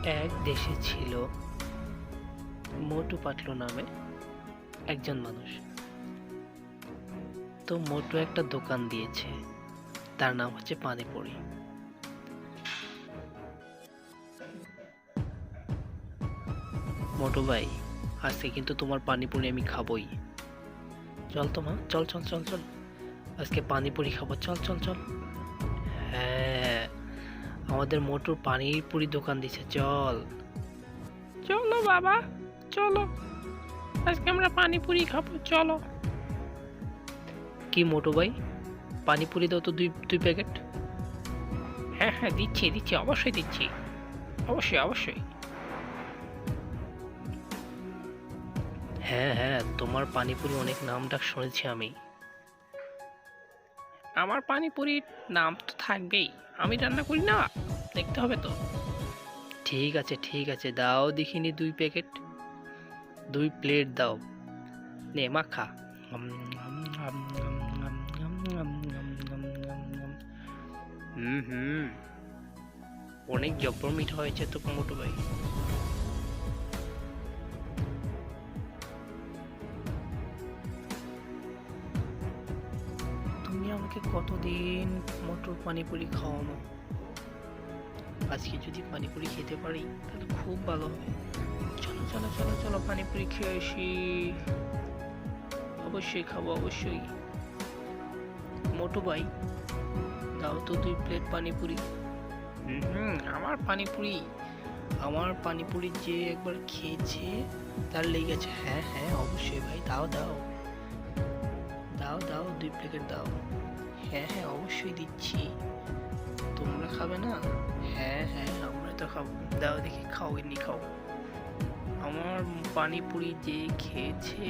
এক দেশে ছিল মোটু পাতলু নামে একজন মানুষ। তো মোটু একটা দোকান দিয়েছে, তার নাম হচ্ছে পানিপুরি। মোটু ভাই, আজকে কিন্তু তোমার পানিপুরি আমি খাবোই। চল তো মা, চল চল চল চল, আজকে পানিপুরি খাবো, চল চল চল। হ্যাঁ, আমাদের মোটুর পানিপুরি দোকান দিছে, চল। চলো বাবা, চলো, আজকে আমরা পানিপুরি খাবো, চলো। কি মোটু ভাই, পানিপুরি দাও তো দুই দুই প্যাকেট। হ্যাঁ হ্যাঁ, দিচ্ছি দিচ্ছি, অবশ্যই দিচ্ছি, অবশ্যই অবশ্যই। হ্যাঁ হ্যাঁ, তোমার পানিপুরি অনেক নাম ডাক শুনেছি আমি। আমার পানিপুরির নাম তো থাকবেই, আমি রান্না করি না, দেখতে হবে তো। ঠিক আছে, দাও দেখিনি দুই প্যাকেট, দুই প্লেট দাও। নে মা খা। হুম, অনেক জব্বর মিঠা হয়েছে তো মোটু ভাই। তুমি আমাকে কতদিন মটর পানিপুরি খাওয়ানো, আজকে যদি পানিপুরি খেতে পারি তাহলে খুব ভালো হবে। চলো চলো চলো চলো, পানিপুরি খেয়ে আসি। অবশ্যই খাবো, অবশ্যই। মোটু ভাই, দাও তো দুই প্লেট পানিপুরি। আমার পানিপুরি। আমার পানিপুরি যে একবার খেয়েছে তার লেগে গেছে। হ্যাঁ হ্যাঁ, অবশ্যই ভাই, দাও দাও দাও দাও, দুই প্লেট দাও। হ্যাঁ হ্যাঁ, অবশ্যই দিচ্ছি। তোমরা খাবে না? হ্যাঁ হ্যাঁ, আমরা তো খাবো। দাও দেখি, খাও এমনি খাও। আমার পানিপুরি যে খেয়েছে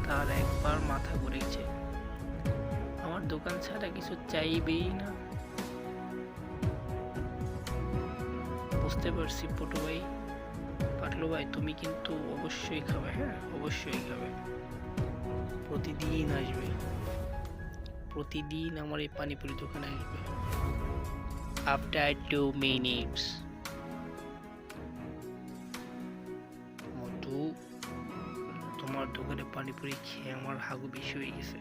তার একবার মাথা ঘুরেছে, আমার দোকান ছাড়া কিছু চাইবেই না। বুঝতে পারছি পটু ভাই, পাটলু ভাই, তুমি কিন্তু অবশ্যই খাবে। হ্যাঁ, অবশ্যই খাবে, প্রতিদিন আসবে, প্রতিদিন আমার এই পানিপুরি দোকানে আসবে। After 2 minutes. মধু, তোমার দোকানে পানিপুরি খেয়ে আমার হাগু বেশি হয়ে গেছে।